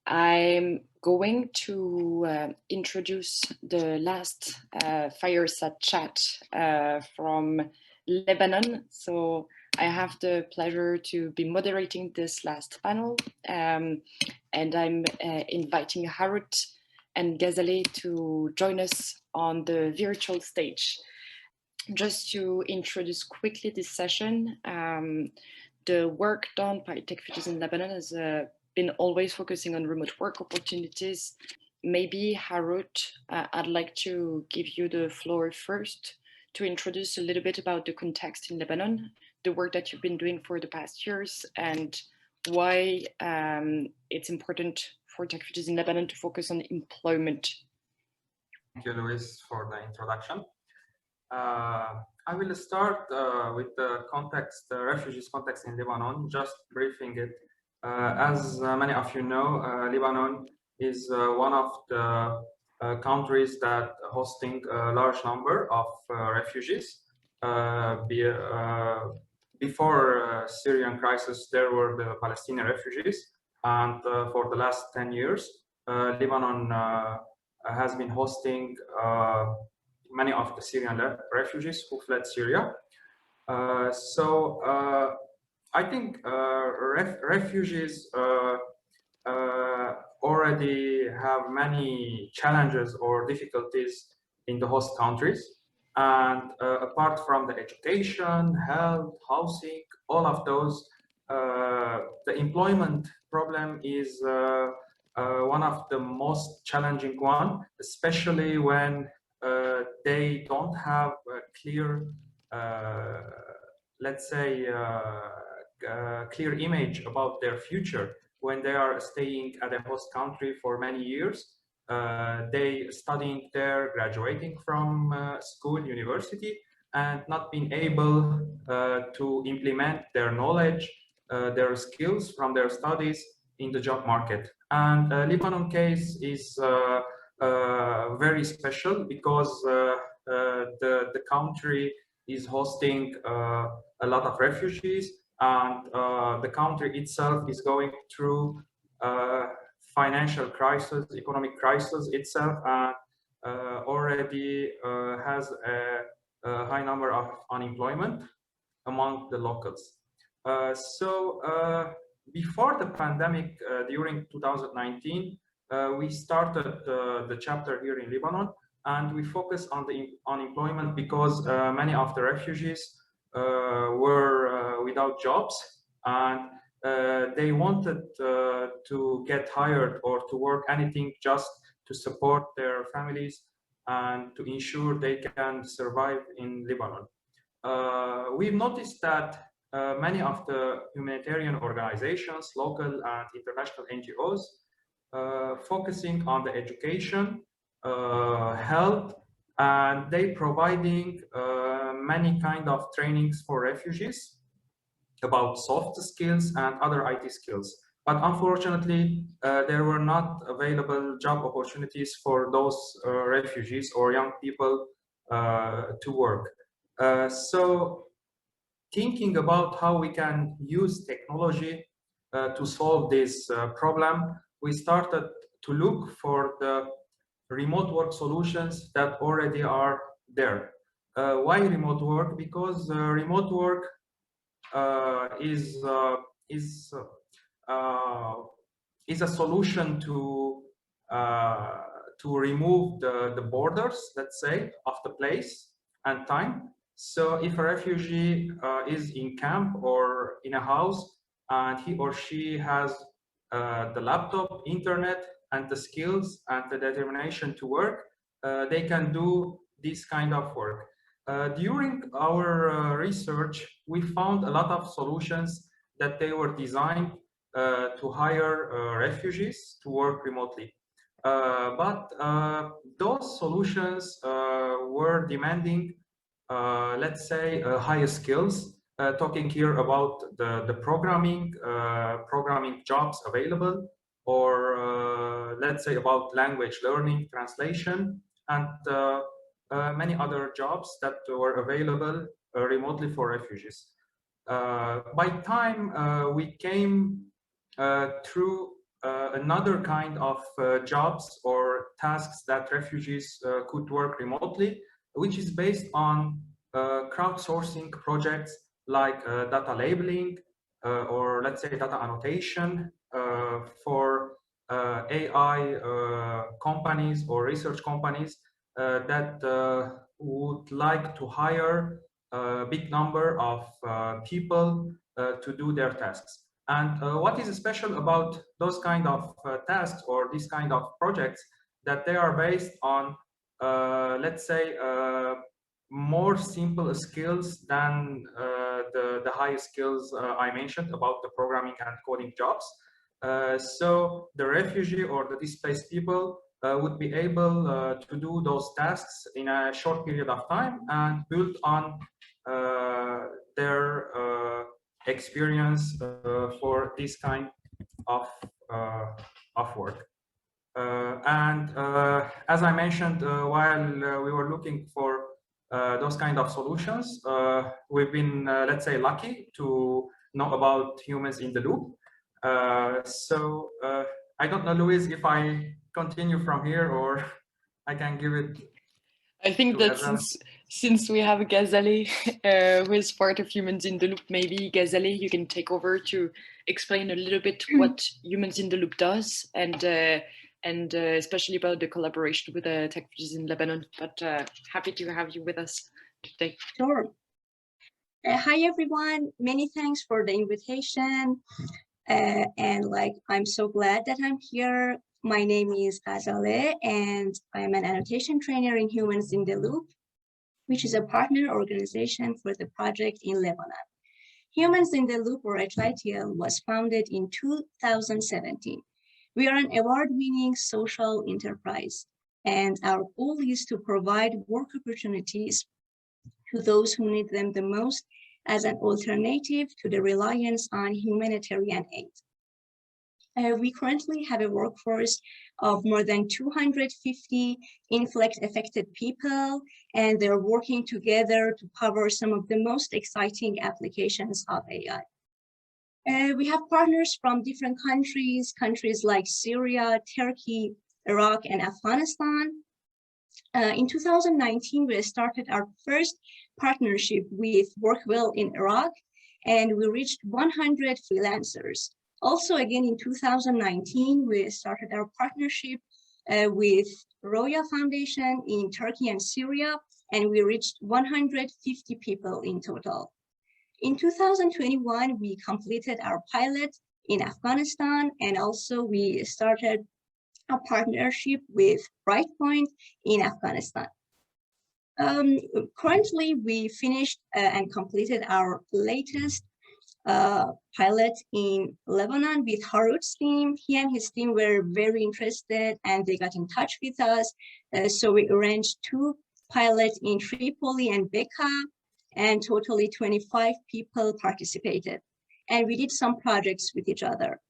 I'm going to introduce the last fireside chat from Lebanon. So I have the pleasure to be moderating this last panel, and I'm inviting Harout and Ghazaleh to join us on the virtual stage. Just to introduce quickly this session, the work done by Techfugees in Lebanon has been always focusing on remote work opportunities. Maybe Harout, I'd like to give you the floor first to introduce a little bit about the context in Lebanon, the work that you've been doing for the past years, and why it's important for Techfugees in Lebanon to focus on employment. Thank you, Louise, for the introduction. I will start with the context, the refugees context in Lebanon, just briefing it. As many of you know, Lebanon is one of the countries that hosting a large number of refugees. Before Syrian crisis, there were the Palestinian refugees, and for the last 10 years, Lebanon has been hosting many of the Syrian refugees who fled Syria. I think refugees already have many challenges or difficulties in the host countries. And apart from the education, health, housing, all of those, the employment problem is one of the most challenging one, especially when they don't have a clear, let's say, clear image about their future. When they are staying at a host country for many years, they studying there, graduating from school, university, and not being able to implement their knowledge, their skills from their studies in the job market. And Lebanon case is very special because the country is hosting a lot of refugees, and the country itself is going through financial crisis, economic crisis itself, and already has a high number of unemployment among the locals. Before the pandemic, during 2019, we started the chapter here in Lebanon, and we focus on the unemployment because many of the refugees were without jobs, and they wanted to get hired or to work anything just to support their families and to ensure they can survive in Lebanon. We've noticed that many of the humanitarian organizations, local and international NGOs, focusing on the education, health, and they providing many kind of trainings for refugees about soft skills and other IT skills. But unfortunately, there were not available job opportunities for those refugees or young people to work. So thinking about how we can use technology to solve this problem, we started to look for the remote work solutions that already are there. Why remote work? Because remote work is a solution to remove the borders, let's say, of the place and time. So if a refugee is in camp or in a house, and he or she has the laptop, internet, and the skills and the determination to work, they can do this kind of work. During our research, we found a lot of solutions that they were designed to hire refugees to work remotely. But those solutions were demanding, let's say, higher skills. Talking here about the programming jobs available, or let's say about language learning, translation, and many other jobs that were available remotely for refugees. By time we came through another kind of jobs or tasks that refugees could work remotely, which is based on crowdsourcing projects like data labeling or let's say data annotation for AI companies or research companies that would like to hire a big number of people to do their tasks. And what is special about those kind of tasks or these kind of projects, that they are based on, let's say, more simple skills than the high skills I mentioned about the programming and coding jobs. So the refugee or the displaced people would be able to do those tasks in a short period of time and build on their experience for this kind of work. And as I mentioned, while we were looking for those kind of solutions, we've been, let's say, lucky to know about Humans in the Loop. So I don't know, Louise, if I continue from here or I can give it. I think that since we have Ghazaleh, who is part of Humans in the Loop, maybe Ghazaleh, you can take over to explain a little bit what Humans in the Loop does, and especially about the collaboration with the Techfugees in Lebanon. But happy to have you with us today. Sure. Hi everyone. Many thanks for the invitation. And I'm so glad that I'm here. My name is Ghazaleh, and I'm an annotation trainer in Humans in the Loop, which is a partner organization for the project in Lebanon. Humans in the Loop, or HITL, was founded in 2017. We are an award-winning social enterprise, and our goal is to provide work opportunities to those who need them the most as an alternative to the reliance on humanitarian aid. We currently have a workforce of more than 250 influx-affected people, and they're working together to power some of the most exciting applications of AI. We have partners from different countries like Syria, Turkey, Iraq, and Afghanistan. In 2019, we started our first partnership with Workwell in Iraq, and we reached 100 freelancers. Also, again, in 2019, we started our partnership with Roya Foundation in Turkey and Syria, and we reached 150 people in total. In 2021, we completed our pilot in Afghanistan, and also we started a partnership with Brightpoint in Afghanistan. Currently, we finished and completed our latest pilot in Lebanon with Harout's team. He and his team were very interested and they got in touch with us. So we arranged 2 pilots in Tripoli and Bekaa, and totally 25 people participated. And we did some projects with each other.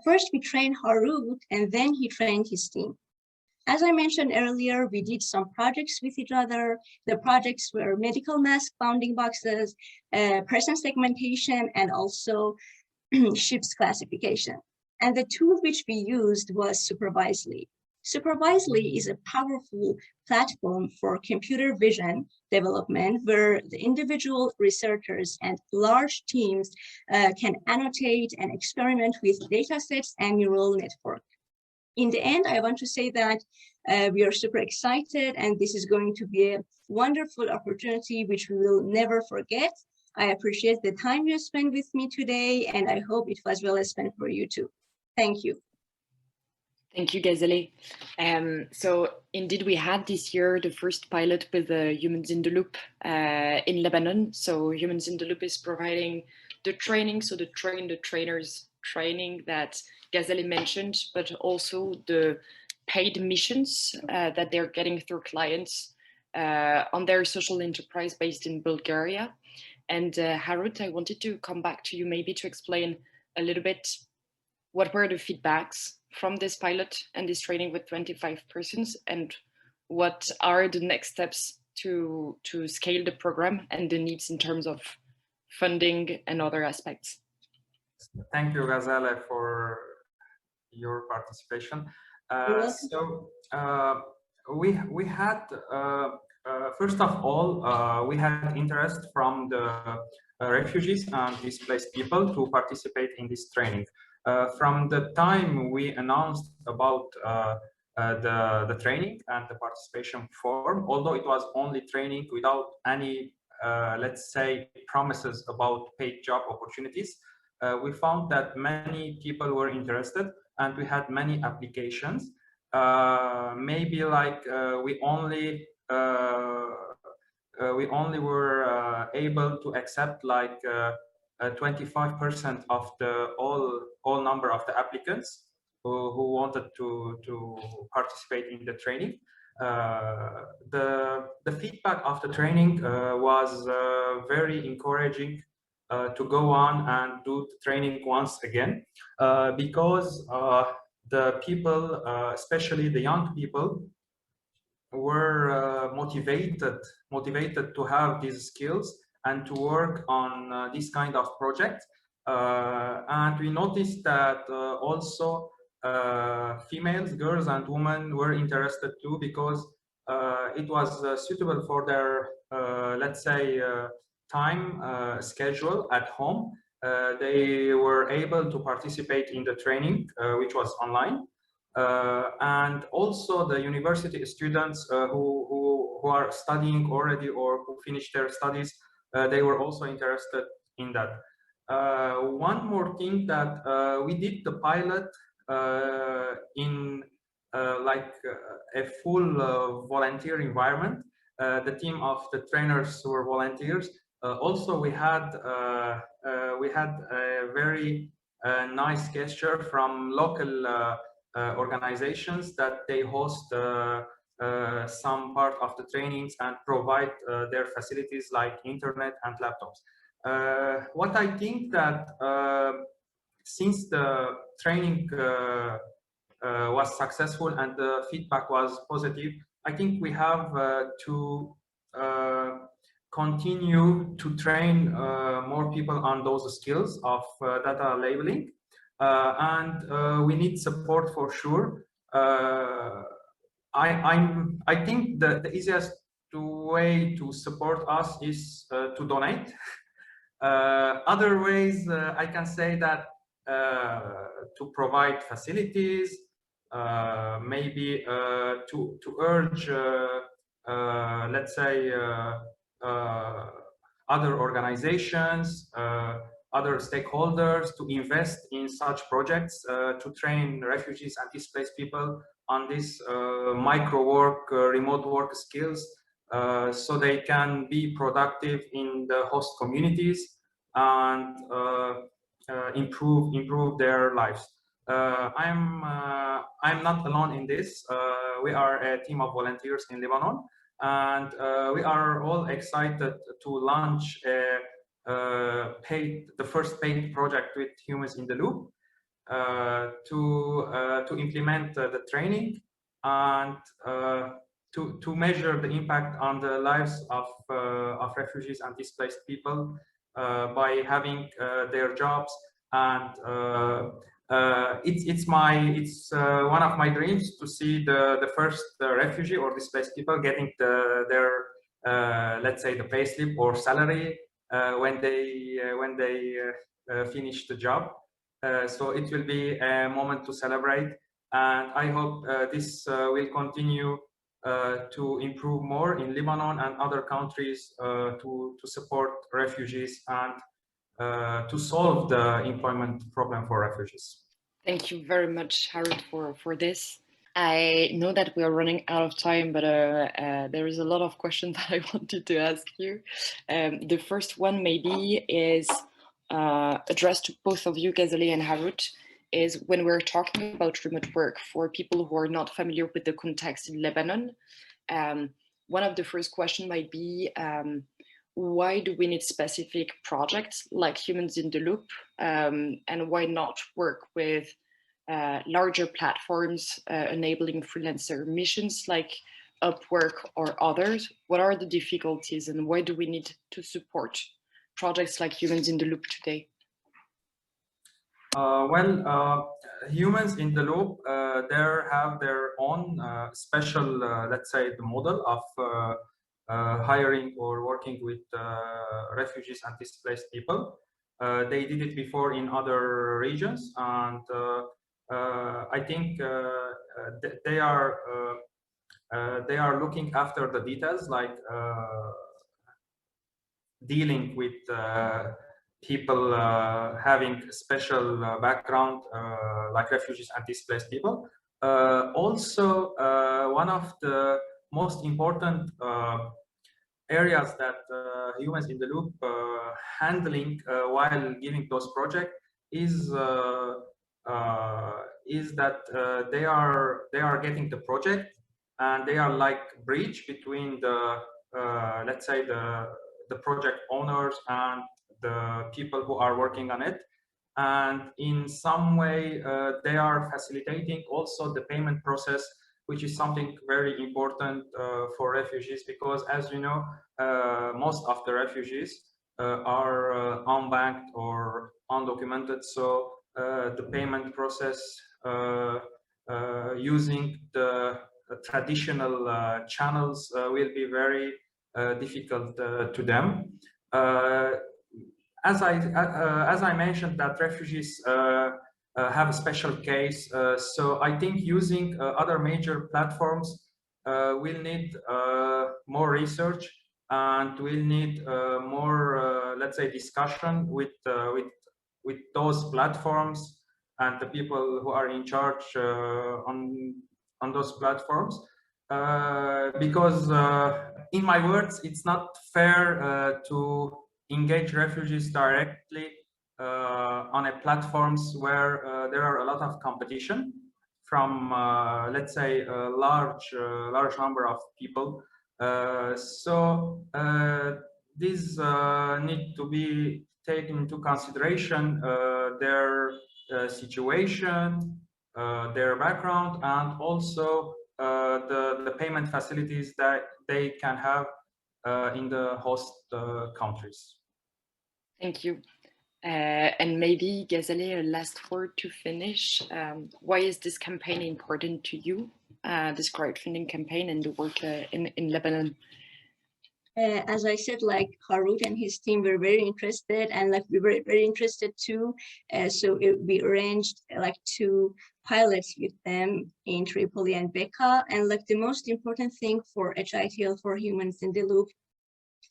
First, we trained Harout, and then he trained his team. As I mentioned earlier, we did some projects with each other. The projects were medical mask bounding boxes, person segmentation, and also ships classification. And the tool which we used was Supervisely. Supervisely is a powerful platform for computer vision development, where the individual researchers and large teams can annotate and experiment with data sets and neural network. In the end, I want to say that we are super excited, and this is going to be a wonderful opportunity which we will never forget. I appreciate the time you spent with me today, and I hope it was well spent for you too. Thank you. Thank you, Ghazaleh. So indeed, we had this year the first pilot with Humans in the Loop in Lebanon. So Humans in the Loop is providing the training, so the trainers training that Ghazaleh mentioned, but also the paid missions that they're getting through clients on their social enterprise based in Bulgaria. And Harout, I wanted to come back to you maybe to explain a little bit what were the feedbacks from this pilot and this training with 25 persons, and what are the next steps to scale the program and the needs in terms of funding and other aspects. Thank you, Ghazaleh, for your participation. You're welcome. So we had first of all we had interest from the refugees and displaced people to participate in this training. From the time we announced about the training and the participation form, although it was only training without any let's say promises about paid job opportunities, we found that many people were interested and we had many applications. Maybe like we only were able to accept like 25% of the all number of the applicants who wanted to participate in the training. The feedback of the training was very encouraging to go on and do the training once again, because the people, especially the young people, were motivated to have these skills and to work on this kind of project. And we noticed that also females, girls and women were interested too, because it was suitable for their, let's say, time schedule at home. They were able to participate in the training, which was online. And also the university students who are studying already or who finished their studies, they were also interested in that. One more thing that we did the pilot in like a full volunteer environment. The team of the trainers were volunteers. Also, we had a very nice gesture from local organizations that they host some part of the trainings and provide their facilities like internet and laptops. What I think that since the training was successful and the feedback was positive, I think we have to continue to train more people on those skills of data labeling. And we need support for sure. I think the easiest way to support us is to donate. Other ways I can say that to provide facilities, maybe to urge, let's say, other organizations, other stakeholders to invest in such projects to train refugees and displaced people on this micro work, remote work skills, so they can be productive in the host communities and improve their lives. I'm not alone in this. We are a team of volunteers in Lebanon, and we are all excited to launch the first paid project with Humans in the Loop to implement the training and to measure the impact on the lives of refugees and displaced people by having their jobs. And it's one of my dreams to see the first refugee or displaced people getting their let's say the payslip or salary when they finish the job. So it will be a moment to celebrate, and I hope this will continue to improve more in Lebanon and other countries to support refugees and to solve the employment problem for refugees. Thank you very much, Harout, for this. I know that we are running out of time, but there is a lot of questions that I wanted to ask you. The first one maybe is addressed to both of you, Ghazaleh and Harout, is when we're talking about remote work for people who are not familiar with the context in Lebanon, one of the first questions might be, why do we need specific projects like Humans in the Loop, and why not work with larger platforms enabling freelancer missions like Upwork or others? What are the difficulties and why do we need to support projects like Humans in the Loop today? Humans in the Loop, they have their own special, let's say, the model of hiring or working with refugees and displaced people. They did it before in other regions, and I think they are looking after the details, like dealing with people having special background, like refugees and displaced people. Also, one of the most important areas that Humans in the Loop handling while giving those projects is that they are getting the project, and they are like bridge between the let's say the project owners and the people who are working on it. And in some way, they are facilitating also the payment process, which is something very important for refugees, because as you know, most of the refugees are unbanked or undocumented. So the payment process using the traditional channels will be very difficult to them. As I mentioned, that refugees have a special case, so I think using other major platforms will need more research, and will need more, let's say, discussion with those platforms and the people who are in charge on those platforms, because in my words, it's not fair to engage refugees directly on a platforms where there are a lot of competition from, let's say, a large number of people. So these need to be taken into consideration, their situation, their background, and also the payment facilities that they can have in the host countries. Thank you. And maybe, Ghazaleh, a last word to finish. Why is this campaign important to you, this crowdfunding campaign and the work in Lebanon? As I said, like Harout and his team were very interested, and like we were very interested too. So we arranged like 2 pilots with them in Tripoli and Becca. And like the most important thing for HITL, for Humans in the Loop,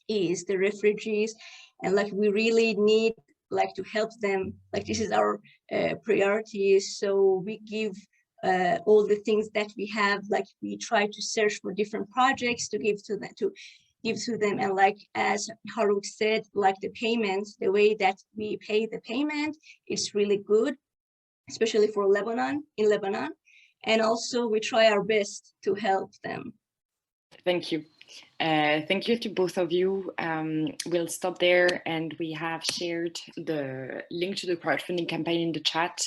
is the refugees, and like we really need like to help them. Like this is our priorities. So we give all the things that we have. Like we try to search for different projects to give to them, and like as Harout said, like the payments, the way that we pay the payment, it's really good, especially for Lebanon, in Lebanon. And also we try our best to help them. Thank you. Thank you to both of you. We'll stop there, and we have shared the link to the crowdfunding campaign in the chat.